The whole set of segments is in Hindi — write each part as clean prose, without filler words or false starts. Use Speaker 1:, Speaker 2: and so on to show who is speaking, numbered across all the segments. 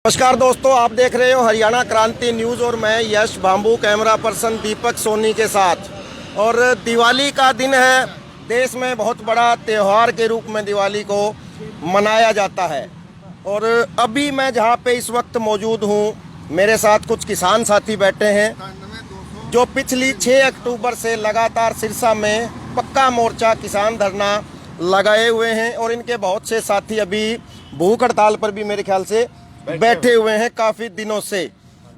Speaker 1: नमस्कार दोस्तों, आप देख रहे हो हरियाणा क्रांति न्यूज़ और मैं यश bamboo, camera person Deepak Soni के साथ। और दिवाली का दिन है। देश में बहुत बड़ा त्यौहार के रूप में दिवाली को मनाया जाता है। और अभी मैं जहां पे इस वक्त मौजूद हूं, मेरे साथ कुछ किसान साथी बैठे हैं जो पिछली 6 अक्टूबर से लगातार सिरसा में पक्का मोर्चा किसान धरना लगाए हुए हैं। और इनके बहुत से साथी अभी भूख हड़ताल पर भी मेरे ख्याल से बैठे हुए हैं काफ़ी दिनों से।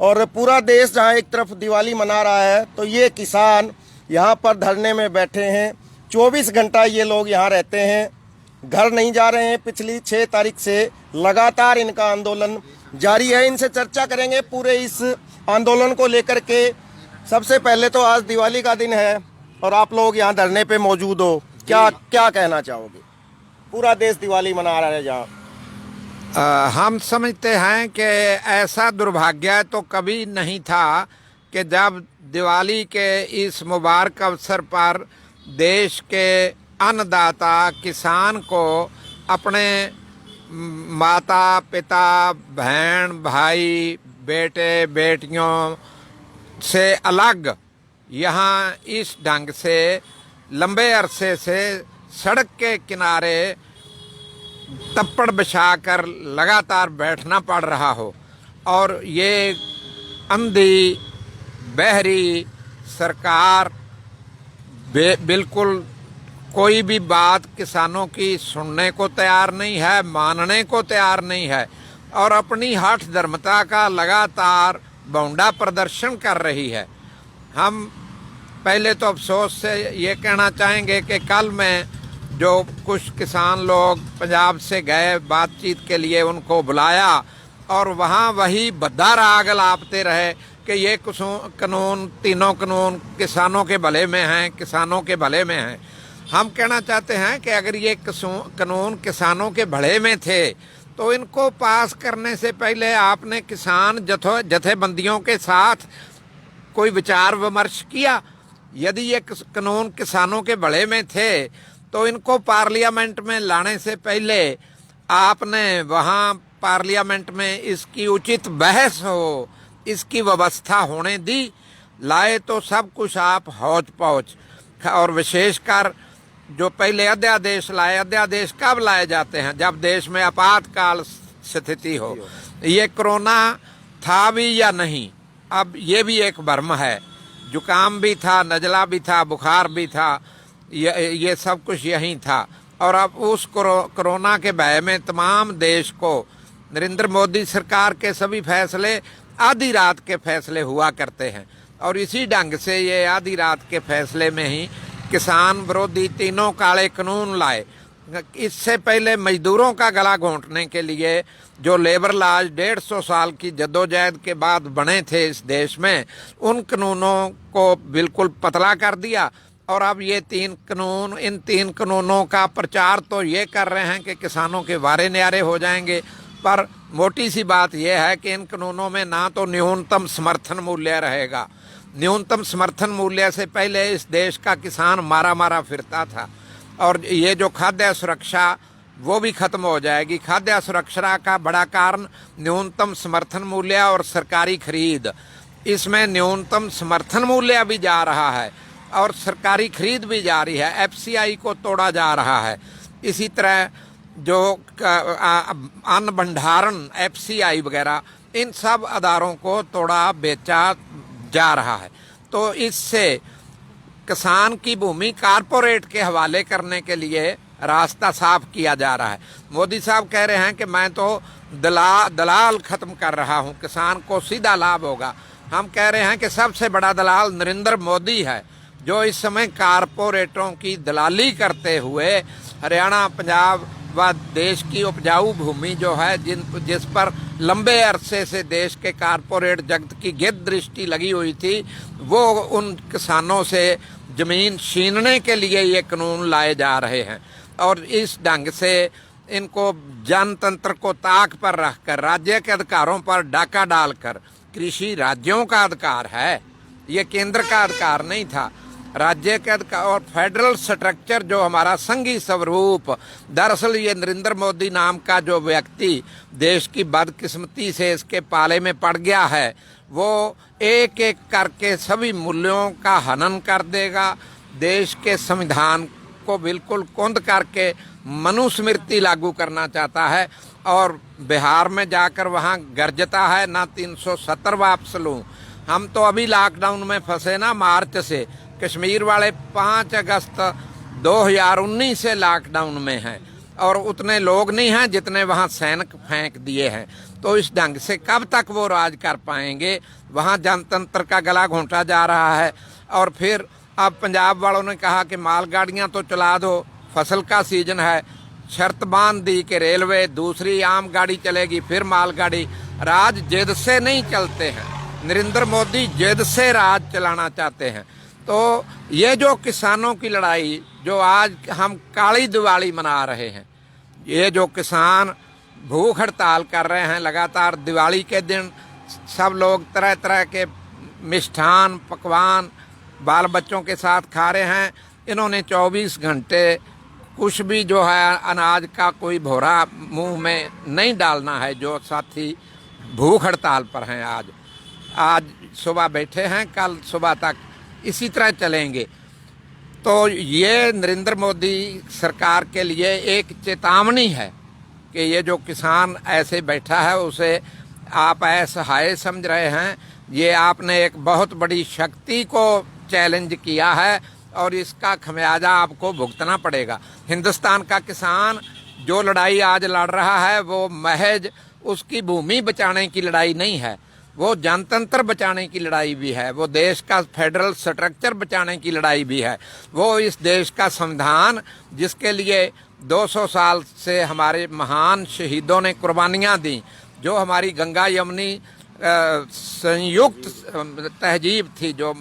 Speaker 1: और पूरा देश जहां एक तरफ दिवाली मना रहा है, तो ये किसान यहां पर धरने में बैठे हैं। 24 घंटा ये लोग यहां रहते हैं, घर नहीं जा रहे हैं। पिछली 6 तारीख से लगातार इनका आंदोलन जारी है। इनसे चर्चा करेंगे पूरे इस आंदोलन को लेकर के। सबसे पहले तो आज दिवाली का दिन है और आप लोग यहाँ धरने पे मौजूद हो, क्या कहना चाहोगे? पूरा देश दिवाली मना रहा है जहाँ।
Speaker 2: हम समझते हैं कि ऐसा दुर्भाग्य तो कभी नहीं था कि जब दिवाली के इस मुबारक अवसर पर देश के अन्नदाता किसान को अपने माता पिता बहन भाई बेटे बेटियों से अलग यहाँ इस ढंग से लंबे अरसे से सड़क के किनारे तप्पड़ बिछाकर लगातार बैठना पड़ रहा हो। और ये अंधी बहरी सरकार बिल्कुल कोई भी बात किसानों की सुनने को तैयार नहीं है, मानने को तैयार नहीं है और अपनी हठ धर्मता का लगातार बौंडा प्रदर्शन कर रही है। हम पहले तो अफसोस से ये कहना चाहेंगे कि कल मैं जो कुछ किसान लोग पंजाब से गए बातचीत के लिए, उनको बुलाया और वहाँ वही बद्दा राग लापते रहे कि ये कानून, तीनों कानून किसानों के भले में हैं, किसानों के भले में हैं। हम कहना चाहते हैं कि अगर ये कानून किसानों के भले में थे तो इनको पास करने से पहले आपने किसान जथेबंदियों के साथ कोई विचार विमर्श किया? यदि ये कानून किसानों के भले में थे तो इनको पार्लियामेंट में लाने से पहले आपने वहाँ पार्लियामेंट में इसकी उचित बहस हो, इसकी व्यवस्था होने दी। लाए तो सब कुछ आप हौच पौच। और विशेषकर जो पहले अध्यादेश लाए, अध्यादेश कब लाए जाते हैं? जब देश में आपातकाल स्थिति हो। ये कोरोना था भी या नहीं, अब ये भी एक भ्रम है। जुकाम भी था, नजला भी था, बुखार भी था, ये सब कुछ यही था। और अब उस कोरोना के भय में तमाम देश को नरेंद्र मोदी सरकार के सभी फैसले आधी रात के फैसले हुआ करते हैं। और इसी ढंग से ये आधी रात के फैसले में ही किसान विरोधी तीनों काले कानून लाए। इससे पहले मजदूरों का गला घोंटने के लिए जो लेबर लॉज 150 साल की जद्दोजहद के बाद बने थे इस देश में, उन कानूनों को बिल्कुल पतला कर दिया। और अब ये इन तीन कानूनों का प्रचार तो ये कर रहे हैं कि किसानों के वारे न्यारे हो जाएंगे, पर मोटी सी बात यह है कि इन कानूनों में ना तो न्यूनतम समर्थन मूल्य रहेगा। न्यूनतम समर्थन मूल्य से पहले इस देश का किसान मारा फिरता था। और ये जो खाद्य सुरक्षा वो भी खत्म हो जाएगी। खाद्य सुरक्षा का बड़ा कारण न्यूनतम समर्थन मूल्य और सरकारी खरीद। इसमें न्यूनतम समर्थन मूल्य भी जा रहा है और सरकारी खरीद भी जारी है। एफसीआई को तोड़ा जा रहा है। इसी तरह जो अन्न भंडारण, एफसीआई वगैरह, इन सब अदारों को तोड़ा बेचा जा रहा है। तो इससे किसान की भूमि कारपोरेट के हवाले करने के लिए रास्ता साफ किया जा रहा है। मोदी साहब कह रहे हैं कि मैं तो दलाल खत्म कर रहा हूं, किसान को सीधा लाभ होगा। हम कह रहे हैं कि सबसे बड़ा दलाल नरेंद्र मोदी है, जो इस समय कारपोरेटों की दलाली करते हुए हरियाणा, पंजाब व देश की उपजाऊ भूमि जो है, जिस पर लंबे अरसे से देश के कारपोरेट जगत की गिद्ध दृष्टि लगी हुई थी, वो उन किसानों से जमीन छीनने के लिए ये कानून लाए जा रहे हैं। और इस ढंग से इनको जनतंत्र को ताक पर रखकर राज्य के अधिकारों पर डाका डालकर, कृषि राज्यों का अधिकार है, ये केंद्र का अधिकार नहीं था। राज्य के और फेडरल स्ट्रक्चर जो हमारा संघी स्वरूप, दरअसल ये नरेंद्र मोदी नाम का जो व्यक्ति देश की बदकिस्मती से इसके पाले में पड़ गया है, वो एक एक करके सभी मूल्यों का हनन कर देगा। देश के संविधान को बिल्कुल कुंद करके मनुस्मृति लागू करना चाहता है और बिहार में जाकर वहाँ गरजता है ना 370 वापस लूँ। हम तो अभी लॉकडाउन में फंसे ना, मार्च से। कश्मीर वाले 5 अगस्त 2019 से लॉकडाउन में हैं और उतने लोग नहीं हैं जितने वहाँ सैनिक फेंक दिए हैं। तो इस ढंग से कब तक वो राज कर पाएंगे? वहाँ जनतंत्र का गला घोंटा जा रहा है। और फिर अब पंजाब वालों ने कहा कि मालगाड़ियाँ तो चला दो, फसल का सीजन है, शर्त बांध दी कि रेलवे दूसरी आम गाड़ी चलेगी, फिर मालगाड़ी। राज जिद से नहीं चलते हैं, नरेंद्र मोदी जिद से राज चलाना चाहते हैं। तो ये जो किसानों की लड़ाई, जो आज हम काली दिवाली मना रहे हैं, ये जो किसान भूख हड़ताल कर रहे हैं लगातार, दिवाली के दिन सब लोग तरह तरह के मिष्ठान पकवान बाल बच्चों के साथ खा रहे हैं। इन्होंने 24 घंटे कुछ भी जो है अनाज का कोई भोरा मुंह में नहीं डालना है। जो साथी भूख हड़ताल पर हैं आज सुबह बैठे हैं, कल सुबह तक इसी तरह चलेंगे। तो ये नरेंद्र मोदी सरकार के लिए एक चेतावनी है कि ये जो किसान ऐसे बैठा है उसे आप असहाय समझ रहे हैं। ये आपने एक बहुत बड़ी शक्ति को चैलेंज किया है और इसका खमियाजा आपको भुगतना पड़ेगा। हिंदुस्तान का किसान जो लड़ाई आज लड़ रहा है वो महज उसकी भूमि बचाने की लड़ाई नहीं है, वो जनतंत्र बचाने की लड़ाई भी है, वो देश का फेडरल स्ट्रक्चर बचाने की लड़ाई भी है, वो इस देश का संविधान जिसके लिए 200 साल से हमारे महान शहीदों ने कुर्बानियाँ दी, जो हमारी गंगा यमुनी संयुक्त तहजीब थी, जो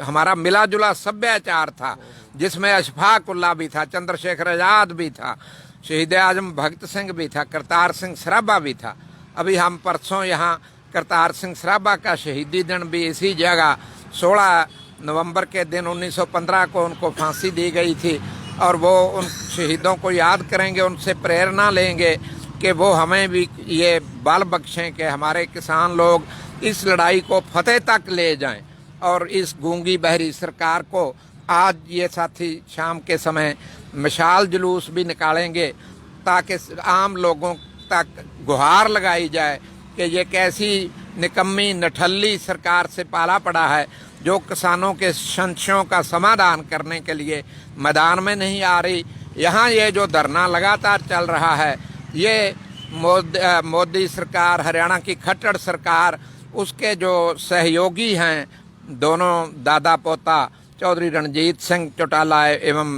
Speaker 2: हमारा मिला जुला सभ्याचार था, जिसमें अशफाक उल्लाह भी था, चंद्रशेखर आजाद भी था, शहीद आजम भगत सिंह भी था, करतार सिंह सराभा भी था। अभी हम परसों यहाँ करतार सिंह सराभा का शहीदी दिन भी इसी जगह 16 नवंबर के दिन 1915 को उनको फांसी दी गई थी और वो उन शहीदों को याद करेंगे, उनसे प्रेरणा लेंगे कि वो हमें भी ये बल बख्शें कि हमारे किसान लोग इस लड़ाई को फतेह तक ले जाएं। और इस गूंगी बहरी सरकार को आज ये साथी शाम के समय मशाल जुलूस भी निकालेंगे ताकि आम लोगों तक गुहार लगाई जाए कि ये कैसी निकम्मी नठल्ली सरकार से पाला पड़ा है जो किसानों के संशयों का समाधान करने के लिए मैदान में नहीं आ रही। यहाँ ये जो धरना लगातार चल रहा है, ये मोदी सरकार, हरियाणा की खट्टर सरकार, उसके जो सहयोगी हैं दोनों दादा पोता चौधरी रणजीत सिंह चौटाला एवं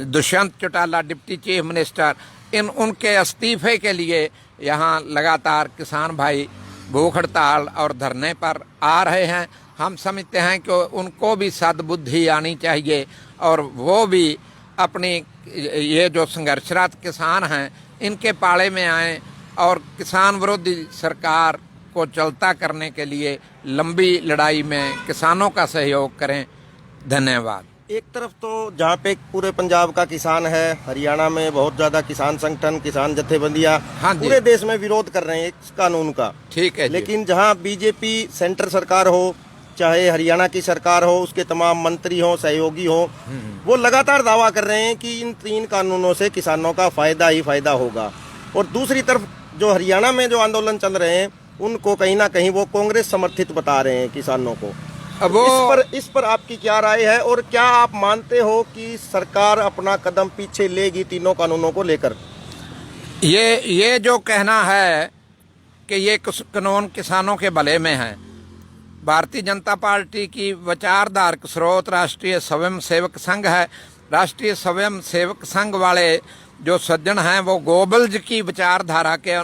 Speaker 2: Dushyant Chautala deputy chief minister, उनके इस्तीफे के लिए यहाँ लगातार किसान भाई भूख हड़ताल और धरने पर आ रहे हैं। हम समझते हैं कि उनको भी सद्बुद्धि आनी चाहिए और वो भी अपनी ये जो संघर्षरत किसान हैं इनके पाले में आएं और किसान विरोधी सरकार को चलता करने के लिए लंबी लड़ाई में किसानों का सहयोग करें। धन्यवाद।
Speaker 1: एक तरफ तो जहाँ पे पूरे पंजाब का किसान है, हरियाणा में बहुत ज्यादा किसान संगठन, किसान जत्थेबंदियां पूरे देश में विरोध कर रहे हैं इस कानून का, ठीक है। लेकिन जहाँ बीजेपी सेंटर सरकार हो, चाहे हरियाणा की सरकार हो, उसके तमाम मंत्री हो, सहयोगी हो, वो लगातार दावा कर रहे हैं कि इन 3 कानूनों से किसानों का फायदा ही फायदा होगा। और दूसरी तरफ जो हरियाणा में जो आंदोलन चल रहे हैं उनको कहीं ना कहीं वो कांग्रेस समर्थित बता रहे हैं किसानों को। अब इस पर आपकी क्या राय है और क्या आप मानते हो कि सरकार अपना कदम पीछे लेगी तीनों कानूनों को लेकर?
Speaker 2: ये जो कहना है कि ये कानून किसानों के भले में है, भारतीय जनता पार्टी की विचारधारक स्रोत राष्ट्रीय स्वयं सेवक संघ है। राष्ट्रीय स्वयं सेवक संघ वाले जो सज्जन हैं वो गोबल्ज की विचारधारा के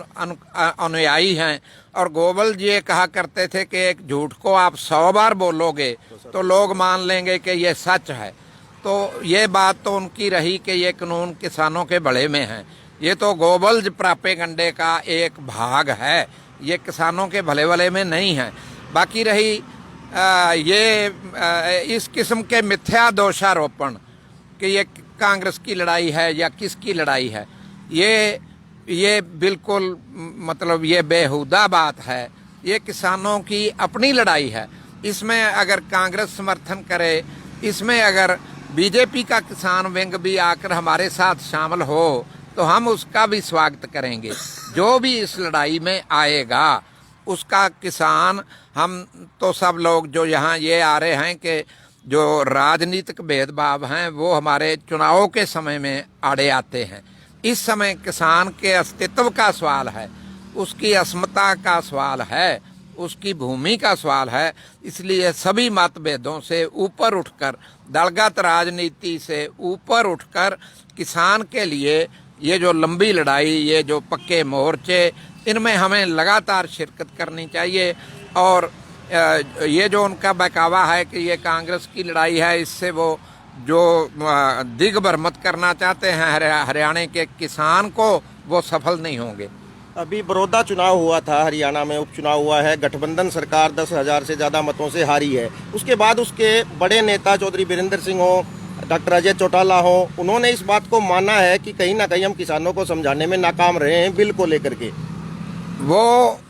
Speaker 2: अनुयायी हैं और गोबल्ज ये कहा करते थे कि एक झूठ को आप 100 बार बोलोगे तो लोग मान लेंगे कि ये सच है। तो ये बात तो उनकी रही कि ये कानून किसानों के भले में है। ये तो गोबल्ज प्रापेगंडे का एक भाग है, ये किसानों के भले भले में नहीं है। बाकी रही इस किस्म के मिथ्या दोषारोपण कि ये कांग्रेस की लड़ाई है या किसकी लड़ाई है, ये बिल्कुल मतलब ये बेहुदा बात है। ये किसानों की अपनी लड़ाई है। इसमें अगर कांग्रेस समर्थन करे, इसमें अगर बीजेपी का किसान विंग भी आकर हमारे साथ शामिल हो तो हम उसका भी स्वागत करेंगे। जो भी इस लड़ाई में आएगा उसका किसान, हम तो सब लोग जो यहाँ ये आ रहे हैं कि जो राजनीतिक भेदभाव हैं वो हमारे चुनावों के समय में आड़े आते हैं। इस समय किसान के अस्तित्व का सवाल है, उसकी अस्मिता का सवाल है, उसकी भूमि का सवाल है। इसलिए सभी मतभेदों से ऊपर उठकर, दलगत राजनीति से ऊपर उठकर किसान के लिए ये जो लंबी लड़ाई, ये जो पक्के मोर्चे, इनमें हमें लगातार शिरकत करनी चाहिए। और ये जो उनका बहकावा है कि ये कांग्रेस की लड़ाई है, इससे वो जो दिग्भ्रमित करना चाहते हैं हरियाणा के किसान को, वो सफल नहीं होंगे।
Speaker 1: अभी बड़ौदा चुनाव हुआ था, हरियाणा में उपचुनाव हुआ है, गठबंधन सरकार 10,000 से ज़्यादा मतों से हारी है। उसके बाद उसके बड़े नेता चौधरी बीरेंद्र सिंह हो, डॉक्टर अजय चौटाला हो, उन्होंने इस बात को माना है कि कहीं ना कहीं हम किसानों को समझाने में नाकाम रहे हैं बिल को लेकर के।
Speaker 2: वो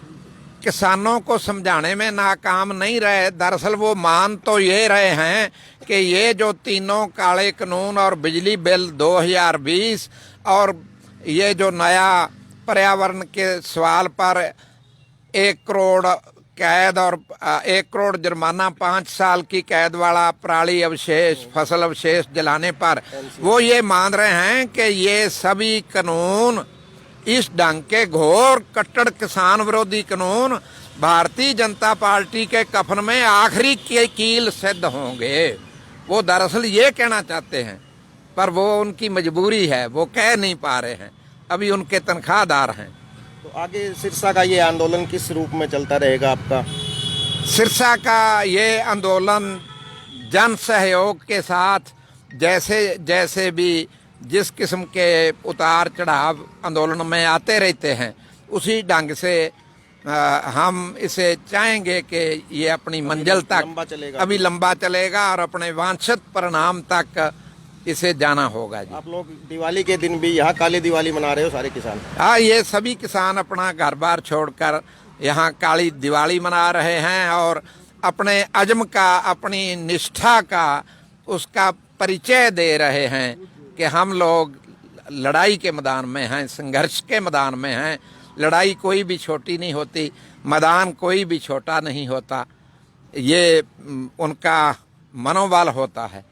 Speaker 2: किसानों को समझाने में नाकाम नहीं रहे, दरअसल वो मान तो ये रहे हैं कि ये जो तीनों काले कानून और बिजली बिल 2020 और ये जो नया पर्यावरण के सवाल पर 1 करोड़ कैद और 1 करोड़ जुर्माना, 5 साल की कैद वाला पराली अवशेष, फसल अवशेष जलाने पर, वो ये मान रहे हैं कि ये सभी कानून, इस ढंग के घोर कट्टर किसान विरोधी कानून भारतीय जनता पार्टी के कफन में आखिरी कील सिद्ध होंगे। वो दरअसल ये कहना चाहते हैं, पर वो उनकी मजबूरी है, वो कह नहीं पा रहे हैं, अभी उनके तनख्वाहदार हैं।
Speaker 1: तो आगे सिरसा का ये आंदोलन किस रूप में चलता रहेगा आपका?
Speaker 2: सिरसा का ये आंदोलन जन सहयोग के साथ, जैसे जैसे भी जिस किस्म के उतार चढ़ाव आंदोलन में आते रहते हैं, उसी ढंग से हम इसे चाहेंगे कि ये अपनी मंजिल तक अभी लंबा चलेगा और अपने वांछित परिणाम तक इसे जाना होगा जी।
Speaker 1: आप लोग दिवाली के दिन भी यहाँ काली दिवाली मना रहे हो सारे किसान?
Speaker 2: हाँ, ये सभी किसान अपना घर बार छोड़कर यहाँ काली दिवाली मना रहे हैं और अपने अज़्म का, अपनी निष्ठा का, उसका परिचय दे रहे हैं कि हम लोग लड़ाई के मैदान में हैं, संघर्ष के मैदान में हैं। लड़ाई कोई भी छोटी नहीं होती, मैदान कोई भी छोटा नहीं होता, ये उनका मनोबल होता है,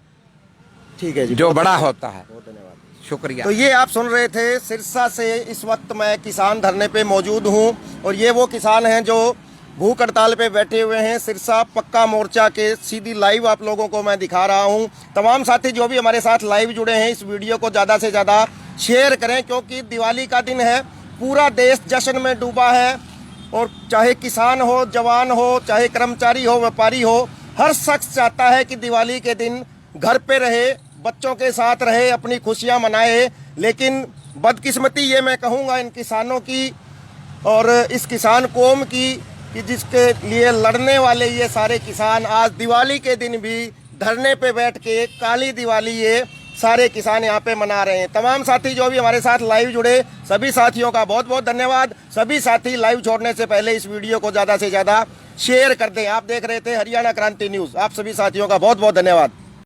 Speaker 1: ठीक है जी,
Speaker 2: जो बड़ा होता है।
Speaker 1: बहुत धन्यवाद,
Speaker 2: शुक्रिया।
Speaker 1: तो ये आप सुन रहे थे सिरसा से। इस वक्त मैं किसान धरने पे मौजूद हूँ और ये वो किसान हैं जो भूख हड़ताल पे बैठे हुए हैं। सिरसा पक्का मोर्चा के सीधी लाइव आप लोगों को मैं दिखा रहा हूँ। तमाम साथी जो भी हमारे साथ लाइव जुड़े हैं, इस वीडियो को ज़्यादा से ज़्यादा शेयर करें, क्योंकि दिवाली का दिन है, पूरा देश जश्न में डूबा है। और चाहे किसान हो, जवान हो, चाहे कर्मचारी हो, व्यापारी हो, हर शख्स चाहता है कि दिवाली के दिन घर पे रहे, बच्चों के साथ रहे, अपनी खुशियाँ मनाए। लेकिन बदकिस्मती ये मैं कहूँगा इन किसानों की और इस किसान कौम की कि जिसके लिए लड़ने वाले ये सारे किसान आज दिवाली के दिन भी धरने पे बैठ के काली दिवाली ये सारे किसान यहाँ पे मना रहे हैं। तमाम साथी जो भी हमारे साथ लाइव जुड़े, सभी साथियों का बहुत बहुत धन्यवाद। सभी साथी लाइव छोड़ने से पहले इस वीडियो को ज़्यादा से ज़्यादा शेयर कर दें। आप देख रहे थे हरियाणा क्रांति न्यूज़। आप सभी साथियों का बहुत बहुत धन्यवाद।